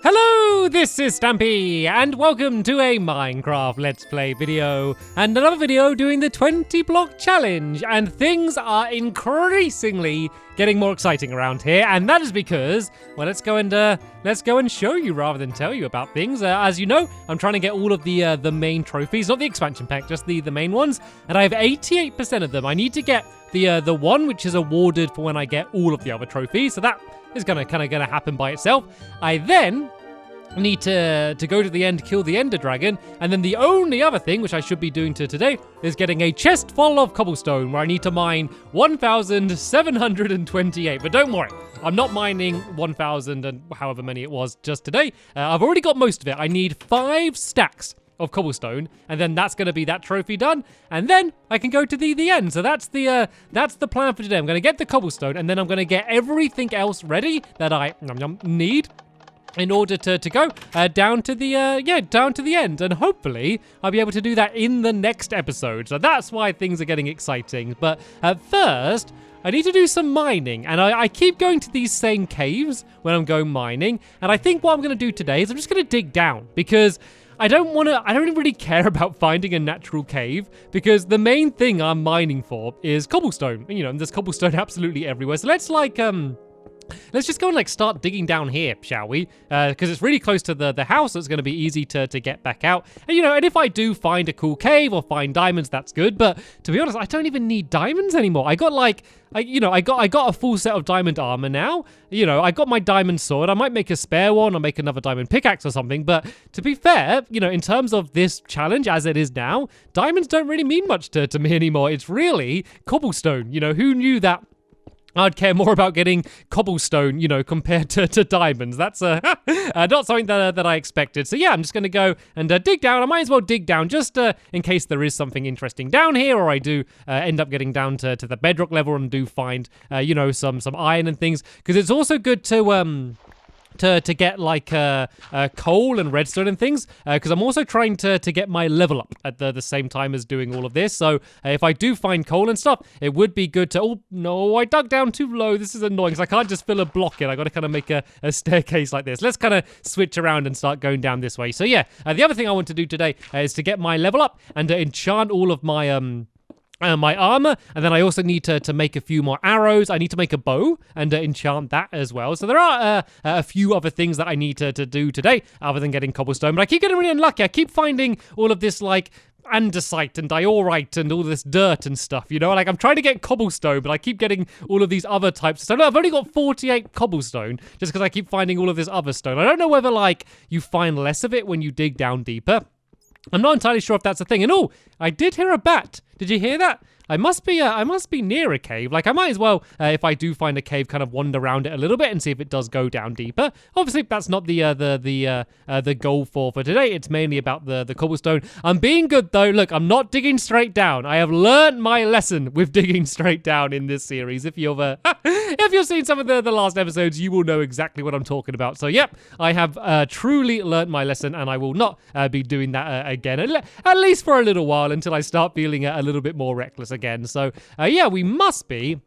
Hello, this is Stampy, and welcome to a Minecraft Let's Play video, and another video doing the 20 block challenge, and things are increasingly getting more exciting around here, and that is because, well, let's go and show you rather than tell you about things. As you know, I'm trying to get all of the main trophies, not the expansion pack, just the main ones, and I have 88% of them. I need to get the one which is awarded for when I get all of the other trophies, so that is gonna happen by itself. I then need to go to the end, kill the Ender Dragon, and then the only other thing which I should be doing today is getting a chest full of cobblestone where I need to mine 1,728. But don't worry, I'm not mining 1,000 and however many it was just today. I've already got most of it. I need 5 stacks of cobblestone, and then that's going to be that trophy done, and then I can go to the end. So that's the plan for today. I'm going to get the cobblestone, and then I'm going to get everything else ready that I need in order to go down to the end, and hopefully I'll be able to do that in the next episode. So that's why things are getting exciting. But at first, I need to do some mining, and I keep going to these same caves when I'm going mining, and I think what I'm going to do today is I'm just going to dig down, because I don't really care about finding a natural cave, because the main thing I'm mining for is cobblestone. You know, and there's cobblestone absolutely everywhere. So let's just go and start digging down here, shall we? Because it's really close to the house, so it's going to be easy to get back out. And and if I do find a cool cave or find diamonds, that's good. But to be honest, I don't even need diamonds anymore. I got I got a full set of diamond armor now. I got my diamond sword. I might make a spare one or make another diamond pickaxe or something. But to be fair, in terms of this challenge as it is now, diamonds don't really mean much to me anymore. It's really cobblestone. Who knew that I'd care more about getting cobblestone, compared to diamonds. That's not something that I expected. So yeah, I'm just going to go and dig down. I might as well dig down just in case there is something interesting down here, or I do end up getting down to the bedrock level and do find, some iron and things. Because it's also good to get coal and redstone and things, because I'm also trying to get my level up at the same time as doing all of this. So if I do find coal and stuff, it would be good to... Oh, no, I dug down too low. This is annoying, because I can't just fill a block in. I got to kind of make a staircase like this. Let's kind of switch around and start going down this way. So yeah, the other thing I want to do today is to get my level up and to enchant all of my... my armor, and then I also need to make a few more arrows. I need to make a bow and enchant that as well. So there are a few other things that I need to do today other than getting cobblestone, but I keep getting really unlucky. I keep finding all of this andesite and diorite and all this dirt and stuff, I'm trying to get cobblestone, but I keep getting all of these other types. So I've only got 48 cobblestone just because I keep finding all of this other stone. I don't know whether you find less of it when you dig down deeper. I'm not entirely sure if that's a thing. And I did hear a bat. Did you hear that? I must be near a cave. I might as well, if I do find a cave, kind of wander around it a little bit and see if it does go down deeper. Obviously, that's not the goal for today. It's mainly about the cobblestone. I'm being good though. Look, I'm not digging straight down. I have learned my lesson with digging straight down in this series. If you've seen some of the last episodes, you will know exactly what I'm talking about. So yep, I have truly learned my lesson, and I will not be doing that again, at least for a little while, until I start feeling a little bit more reckless again. So yeah, we must be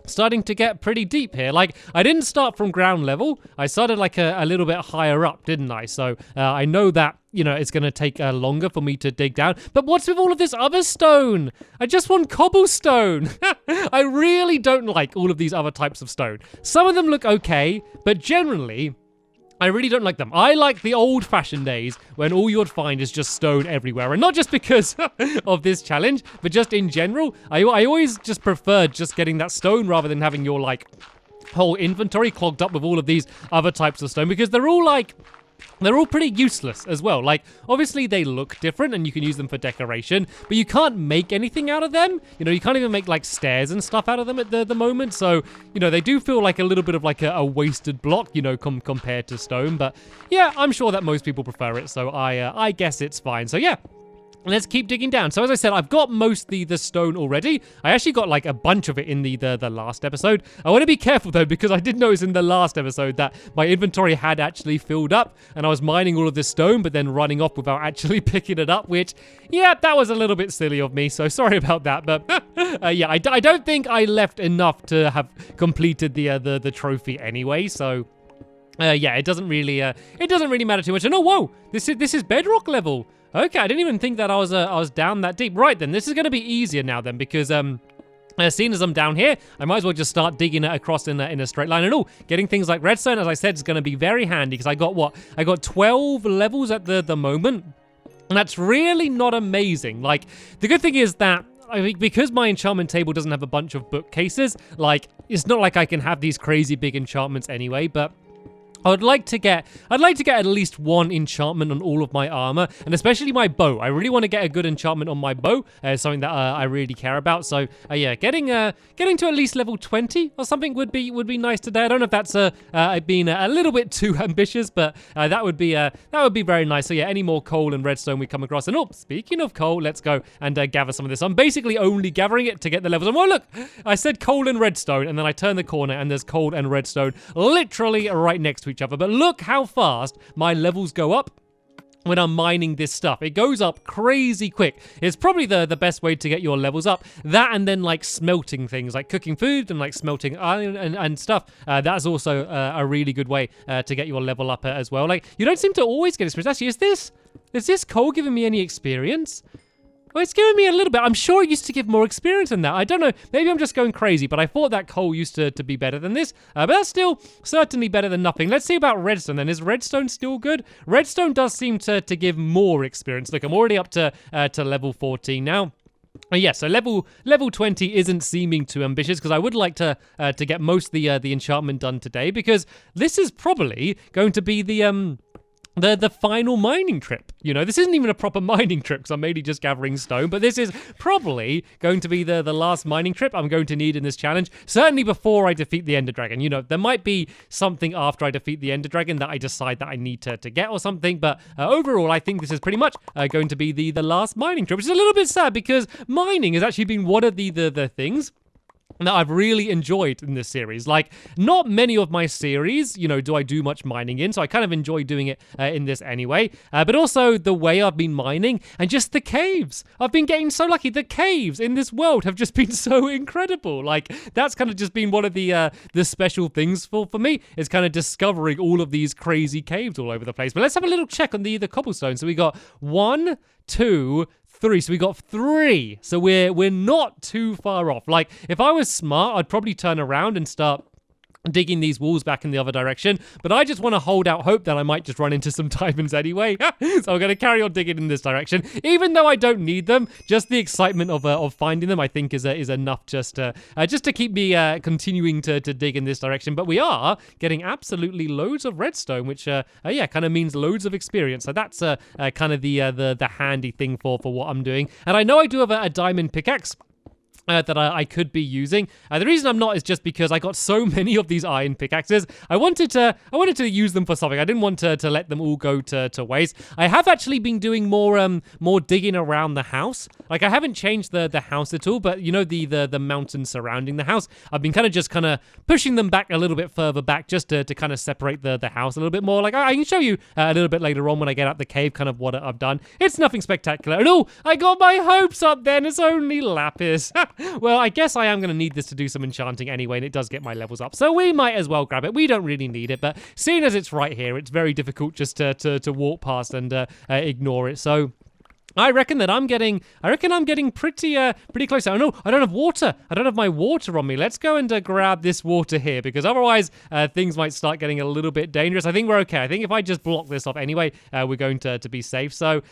starting to get pretty deep here. I didn't start from ground level. I started a little bit higher up, didn't I? So I know that it's going to take longer for me to dig down. But what's with all of this other stone? I just want cobblestone. I really don't like all of these other types of stone. Some of them look okay, but generally I really don't like them. I like the old-fashioned days when all you'd find is just stone everywhere. And not just because of this challenge, but just in general. I always just preferred just getting that stone rather than having your, whole inventory clogged up with all of these other types of stone. Because they're all, they're all pretty useless as well. Obviously they look different and you can use them for decoration, but you can't make anything out of them. You can't even make stairs and stuff out of them at the moment. So, they do feel like a little bit of a wasted block, compared to stone. But yeah, I'm sure that most people prefer it. So I guess it's fine. So yeah. Let's keep digging down. So as I said, I've got most the stone already. I actually got a bunch of it in the last episode. I want to be careful though, because I did notice in the last episode that my inventory had actually filled up and I was mining all of this stone, but then running off without actually picking it up, which, yeah, that was a little bit silly of me. So sorry about that. But yeah, I don't think I left enough to have completed the trophy anyway. So yeah, it doesn't really matter too much. And oh, whoa, this is bedrock level. Okay, I didn't even think that I was down that deep. Right then, this is gonna be easier now then, because seeing as I'm down here, I might as well just start digging it across in a straight line. And getting things like redstone, as I said, is going to be very handy because I got 12 levels at the moment. And that's really not amazing. Like, the good thing is that because my enchantment table doesn't have a bunch of bookcases, like, it's not like I can have these crazy big enchantments anyway, but I'd like to get at least one enchantment on all of my armor, and especially my bow. I really want to get a good enchantment on my bow, something that I really care about. So yeah, getting to at least level 20 or something would be nice today. I don't know if that's being a little bit too ambitious, but that would be very nice. So yeah, any more coal and redstone we come across. And speaking of coal, let's go and gather some of this. I'm basically only gathering it to get the levels. And look, I said coal and redstone, and then I turn the corner and there's coal and redstone literally right next to each other. But look how fast my levels go up when I'm mining this stuff. It goes up crazy quick. It's probably the best way to get your levels up. That and then like smelting things, like cooking food and like smelting iron and stuff. That's also a really good way to get your level up as well. Like, you don't seem to always get experience. Actually, is this coal giving me any experience? Well, it's giving me a little bit. I'm sure it used to give more experience than that. I don't know. Maybe I'm just going crazy, but I thought that coal used to be better than this. But that's still certainly better than nothing. Let's see about redstone then. Is redstone still good? Redstone does seem to give more experience. Look, I'm already up to level 14 now. Yeah, so level 20 isn't seeming too ambitious because I would like to get most of the enchantment done today, because this is probably going to be the final mining trip. You know, this isn't even a proper mining trip because I'm mainly just gathering stone, but this is probably going to be the last mining trip I'm going to need in this challenge. Certainly before I defeat the Ender Dragon. You know, there might be something after I defeat the Ender Dragon that I decide that I need to get or something, but overall, I think this is pretty much going to be the last mining trip, which is a little bit sad because mining has actually been one of the things that I've really enjoyed in this series. Like, not many of my series, you know, do I do much mining in, so I kind of enjoy doing it in this anyway. But also the way I've been mining and just the caves. I've been getting so lucky. The caves in this world have just been so incredible. Like, that's kind of just been one of the special things for me, is kind of discovering all of these crazy caves all over the place. But let's have a little check on the cobblestone. So we got 1, 2, 3. So we got 3. So we're not too far off. Like, if I was smart, I'd probably turn around and start digging these walls back in the other direction, but I just want to hold out hope that I might just run into some diamonds anyway. So I'm going to carry on digging in this direction, even though I don't need them. Just the excitement of finding them, I think, is enough just to keep me continuing to dig in this direction. But we are getting absolutely loads of redstone, which yeah, kind of means loads of experience. So that's kind of the handy thing for what I'm doing. And I know I do have a diamond pickaxe that I could be using. The reason I'm not is just because I got so many of these iron pickaxes. I wanted to use them for something. I didn't want to let them all go to waste. I have actually been doing more digging around the house. Like, I haven't changed the house at all, but you know, the mountains surrounding the house, I've been kind of pushing them back a little bit further back just to kind of separate the house a little bit more. Like, I can show you a little bit later on when I get out the cave kind of what I've done. It's nothing spectacular. And I got my hopes up then. It's only lapis. Well, I guess I am going to need this to do some enchanting anyway, and it does get my levels up. So we might as well grab it. We don't really need it, but seeing as it's right here, it's very difficult just to walk past and ignore it. So I reckon I'm getting pretty close. Oh no, I don't have water. I don't have my water on me. Let's go and grab this water here, because otherwise things might start getting a little bit dangerous. I think we're okay. I think if I just block this off anyway, we're going to be safe. So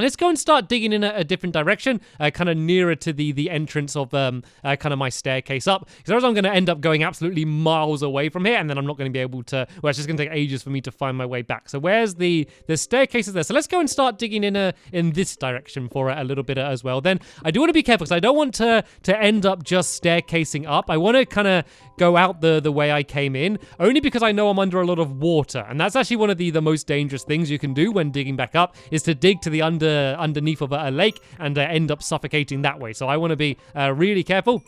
let's go and start digging in a different direction, kind of nearer to the entrance of kind of my staircase up. Because otherwise I'm going to end up going absolutely miles away from here, and then I'm not going to be able to, well, it's just going to take ages for me to find my way back. So where's the staircase is there. So let's go and start digging in this direction for a little bit as well. Then I do want to be careful, because I don't want to end up just staircasing up. I want to kind of go out the way I came in, only because I know I'm under a lot of water. And that's actually one of the most dangerous things you can do when digging back up, is to dig to the underneath of a lake and end up suffocating that way. So I want to be really careful.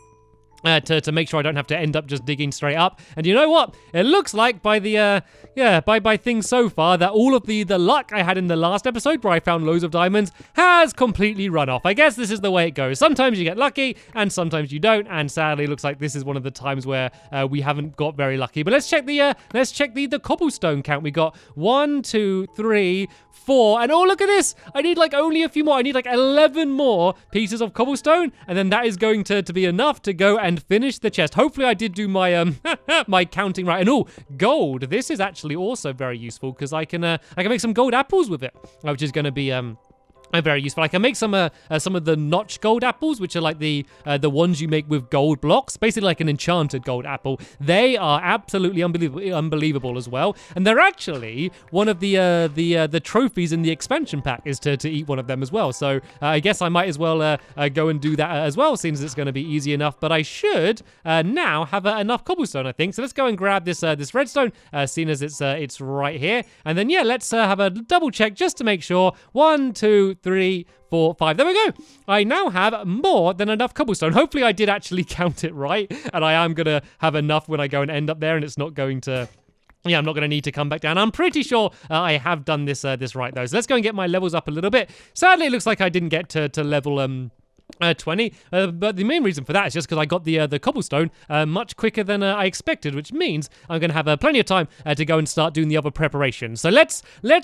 to make sure I don't have to end up just digging straight up. And you know what? It looks like by the by things so far that all of the luck I had in the last episode where I found loads of diamonds has completely run off. I guess this is the way it goes. Sometimes you get lucky and sometimes you don't. And sadly, it looks like this is one of the times where we haven't got very lucky. But let's check the cobblestone count. We got 1, 2, 3, 4, and oh, look at this! I need like only a few more. I need like 11 more pieces of cobblestone, and then that is going to be enough to go and finish the chest. Hopefully I did do my my counting right. And oh, gold. This is actually also very useful because I can make some gold apples with it, which is going to be very useful. I can make some of the notch gold apples, which are like the ones you make with gold blocks, basically like an enchanted gold apple. They are absolutely unbelievable as well, and they're actually one of the trophies in the expansion pack is to eat one of them as well. So I guess I might as well go and do that as well, since it's going to be easy enough. But I should now have enough cobblestone, I think. So let's go and grab this redstone, seeing as it's right here, and then yeah, let's have a double check just to make sure. 1, 2, 3, 4, 5. There we go. I now have more than enough cobblestone. Hopefully I did actually count it right, and I am going to have enough when I go and end up there, and it's not going to... Yeah, I'm not going to need to come back down. I'm pretty sure I have done this right, though. So let's go and get my levels up a little bit. Sadly, it looks like I didn't get to level... 20, but the main reason for that is just because I got the cobblestone much quicker than I expected, which means I'm going to have plenty of time to go and start doing the other preparations. So let's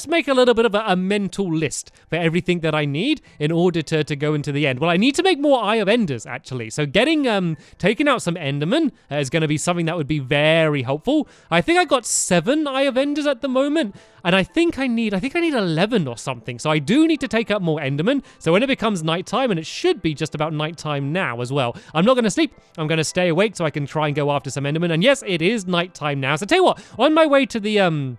make a little bit of a mental list for everything that I need in order to go into the end. Well, I need to make more Eye of Enders, actually. So getting taking out some Endermen is going to be something that would be very helpful. I think I got 7 Eye of Enders at the moment, and I think I need 11 or something. So I do need to take out more Endermen. So when it becomes nighttime, and it should be just about nighttime now as well, I'm not going to sleep. I'm going to stay awake so I can try and go after some Endermen. And yes, it is nighttime now. So tell you what, on my way to the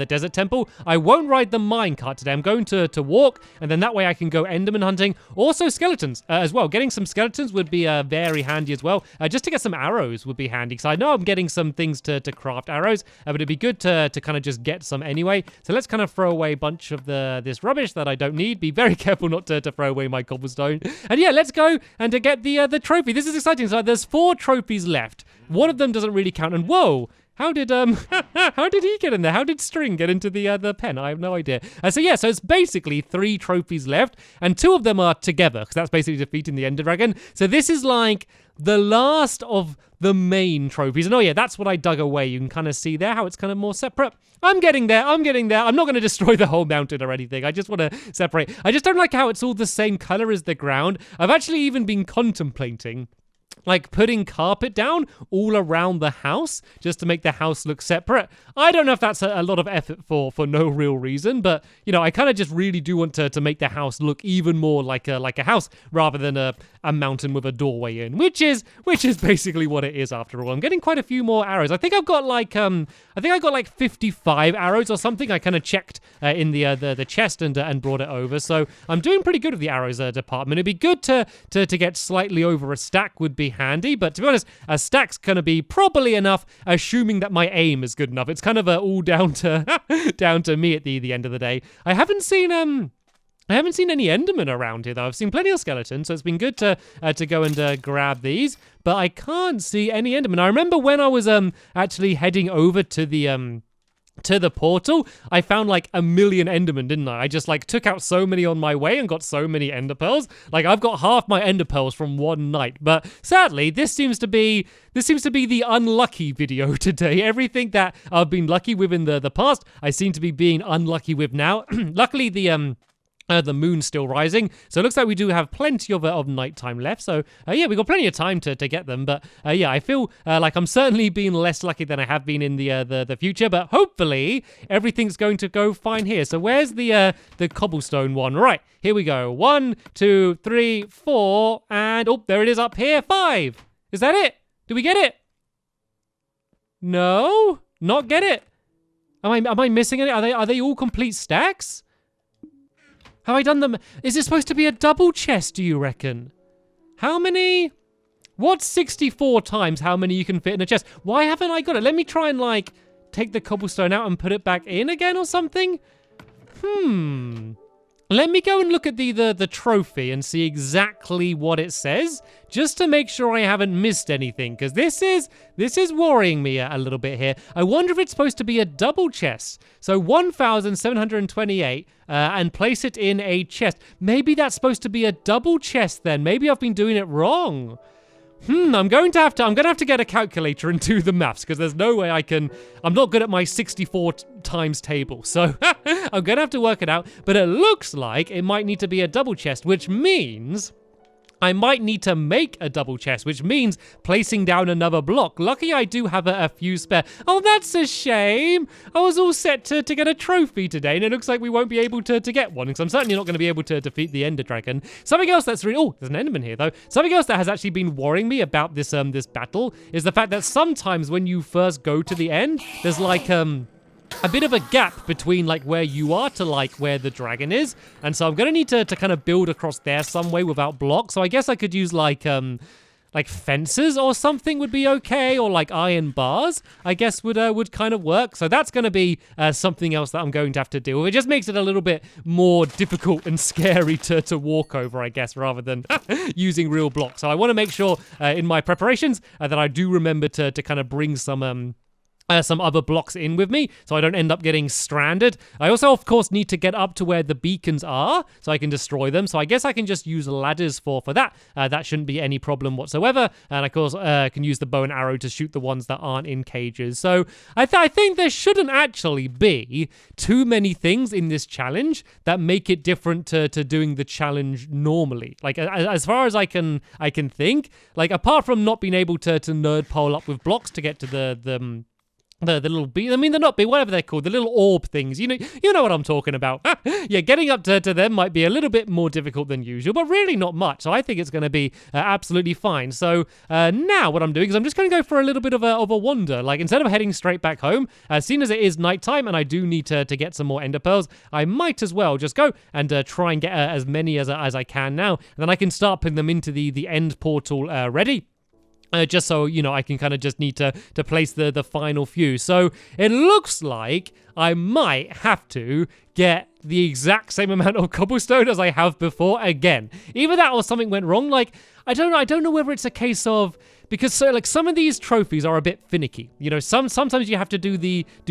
desert temple, I won't ride the minecart today. I'm going to walk, and then that way I can go Enderman hunting. Also skeletons as well. Getting some skeletons would be very handy as well. Just to get some arrows would be handy, because I know I'm getting some things to craft arrows, but it'd be good to kind of just get some anyway. So let's kind of throw away a bunch of this rubbish that I don't need. Be very careful not to throw away my cobblestone. And yeah, let's go and to get the trophy. This is exciting. So there's 4 trophies left. One of them doesn't really count, and whoa, how did he get in there? How did String get into the pen? I have no idea. So yeah, so it's basically 3 trophies left, and 2 of them are together, because that's basically defeating the Ender Dragon. So this is like the last of the main trophies. And oh yeah, that's what I dug away. You can kind of see there how it's kind of more separate. I'm getting there. I'm not going to destroy the whole mountain or anything. I just want to separate. I just don't like how it's all the same color as the ground. I've actually even been contemplating like putting carpet down all around the house just to make the house look separate. I don't know if that's a lot of effort for no real reason, but you know, I kind of just really do want to make the house look even more like a house rather than a mountain with a doorway in, which is basically what it is after all. I'm getting quite a few more arrows. I think I've got like I got like 55 arrows or something. I kind of checked in the chest and brought it over, so I'm doing pretty good with the arrows department. It'd be good to get slightly over a stack would be handy, but to be honest, a stack's gonna be probably enough, assuming that my aim is good enough. It's kind of all down to down to me at the end of the day. I haven't seen any Endermen around here though. I've seen plenty of skeletons, so it's been good to go and grab these, but I can't see any Endermen. I remember when I was actually heading over to the portal, I found like 1 million Endermen, didn't I? I just like took out so many on my way and got so many Ender Pearls. Like I've got half my Ender Pearls from one night. But sadly, this seems to be the unlucky video today. Everything that I've been lucky with in the past, I seem to be being unlucky with now. Luckily, the moon's still rising, so it looks like we do have plenty of nighttime left. So yeah, we've got plenty of time to get them. But yeah, I feel like I'm certainly being less lucky than I have been in the future. But hopefully everything's going to go fine here. So where's the cobblestone one? Right, here we go. 1, 2, 3, 4, and oh, there it is up here. 5. Is that it? Did we get it? No, not get it. Am I missing any? Are they all complete stacks? Have I done them? Is it supposed to be a double chest, do you reckon? How many? What's 64 times how many you can fit in a chest? Why haven't I got it? Let me try and like take the cobblestone out and put it back in again or something. Let me go and look at the trophy and see exactly what it says, just to make sure I haven't missed anything, because this is worrying me a little bit here. I wonder if it's supposed to be a double chest. So 1,728, and place it in a chest. Maybe that's supposed to be a double chest then. Maybe I've been doing it wrong. I'm going to have to get a calculator and do the maths, because there's no way I'm not good at my 64 times table. So I'm going to have to work it out, but it looks like it might need to be a double chest, which means I might need to make a double chest, which means placing down another block. Lucky I do have a few spare. Oh, that's a shame. I was all set to get a trophy today, and it looks like we won't be able to get one, because I'm certainly not going to be able to defeat the Ender Dragon. Something else that's really... Oh, there's an Enderman here, though. Something else that has actually been worrying me about this battle is the fact that sometimes when you first go to the end, there's like... a bit of a gap between like where you are to like where the dragon is, and so I'm gonna need to kind of build across there some way without blocks. So I guess I could use like fences or something would be okay, or like iron bars I guess would kind of work. So that's gonna be something else that I'm going to have to deal with. It just makes it a little bit more difficult and scary to walk over, I guess, rather than using real blocks. So I want to make sure in my preparations that I do remember to kind of bring some other blocks in with me, so I don't end up getting stranded. I also, of course, need to get up to where the beacons are, so I can destroy them. So I guess I can just use ladders for that. That shouldn't be any problem whatsoever. And of course, can use the bow and arrow to shoot the ones that aren't in cages. So I think there shouldn't actually be too many things in this challenge that make it different to doing the challenge normally. Like, as far as I can think, like, apart from not being able to nerd pole up with blocks to get to the little they're not whatever they're called, the little orb things. You know what I'm talking about. Yeah, getting up to them might be a little bit more difficult than usual, but really not much. So I think it's going to be absolutely fine. So now what I'm doing is I'm just going to go for a little bit of a wander. Like, instead of heading straight back home, as soon as it is nighttime and I do need to get some more ender pearls, I might as well just go and try and get as many as I can now. And then I can start putting them into the end portal ready. Just so, I can kind of just need to place the final few. So it looks like I might have to get the exact same amount of cobblestone as I have before again. Either that or something went wrong. Like, I don't know whether it's a case of... Because some of these trophies are a bit finicky. Sometimes you have to do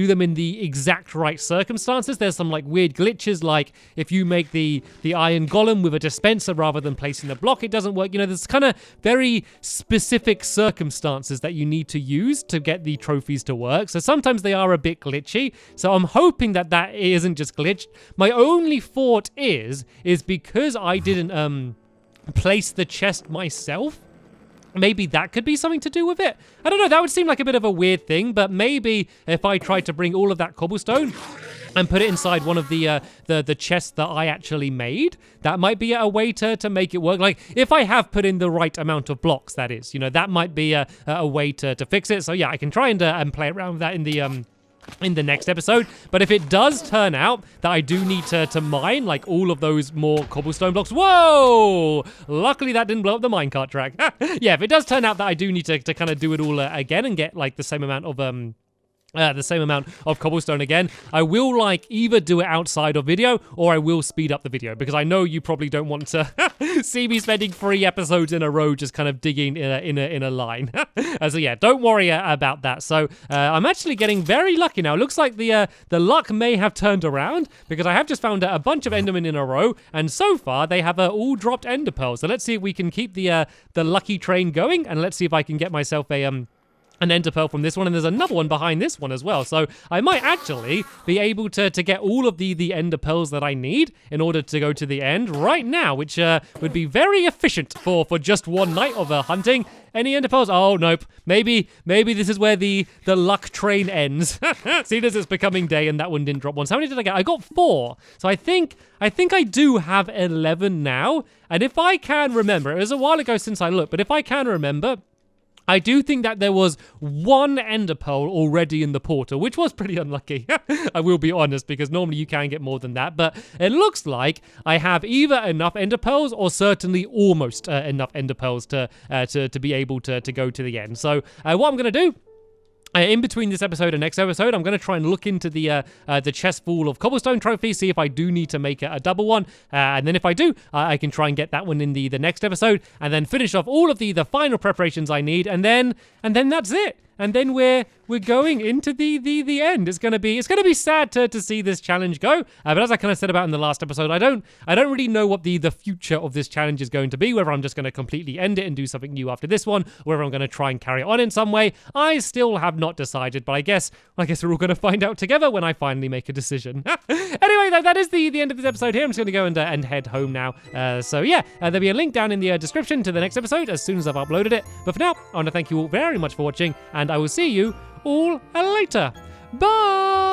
them in the exact right circumstances. There's some like weird glitches, like if you make the iron golem with a dispenser rather than placing the block, it doesn't work. There's kind of very specific circumstances that you need to use to get the trophies to work. So sometimes they are a bit glitchy. So I'm hoping that isn't just glitched. My only thought is because I didn't place the chest myself. Maybe that could be something to do with it. I don't know, that would seem like a bit of a weird thing, but maybe if I tried to bring all of that cobblestone and put it inside one of the chests that I actually made, that might be a way to make it work. Like, if I have put in the right amount of blocks, that is. That might be a way to fix it. So yeah, I can try and play around with that in the next episode. But if it does turn out that I do need to mine like all of those more cobblestone blocks, whoa, luckily that didn't blow up the minecart track. Yeah, if it does turn out that I do need to kind of do it all again and get like the same amount of cobblestone again, I will like either do it outside of video or I will speed up the video, because I know you probably don't want to see me spending 3 episodes in a row just kind of digging in a line. So yeah, don't worry about that. So I'm actually getting very lucky now. It looks like the luck may have turned around, because I have just found a bunch of endermen in a row, and so far they have all dropped ender pearls. So let's see if we can keep the lucky train going, and let's see if I can get myself an ender pearl from this one, and there's another one behind this one as well. So I might actually be able to get all of the ender pearls that I need in order to go to the end right now, which would be very efficient for just one night of hunting. Any ender pearls? Oh, nope. Maybe this is where the luck train ends. Seeing as it's becoming day and that one didn't drop one. So how many did I get? I got 4. So I think I do have 11 now. And if I can remember, it was a while ago since I looked, but if I can remember, I do think that there was 1 ender pearl already in the portal, which was pretty unlucky. I will be honest, because normally you can get more than that. But it looks like I have either enough ender pearls or certainly almost enough ender pearls to be able to go to the end. So what I'm going to do In between this episode and next episode, I'm going to try and look into the chest full of cobblestone trophies, see if I do need to make a double one, and then if I do, I can try and get that one in the next episode, and then finish off all of the final preparations I need, and then that's it. And then we're going into the end. It's gonna be sad to see this challenge go. But as I kind of said about in the last episode, I don't really know what the future of this challenge is going to be. Whether I'm just gonna completely end it and do something new after this one, or whether I'm gonna try and carry it on in some way. I still have not decided. But I guess we're all gonna find out together when I finally make a decision. Anyway, that is the end of this episode here. I'm just gonna go and head home now. So yeah, there'll be a link down in the description to the next episode as soon as I've uploaded it. But for now, I want to thank you all very much for watching, and I will see you all later. Bye!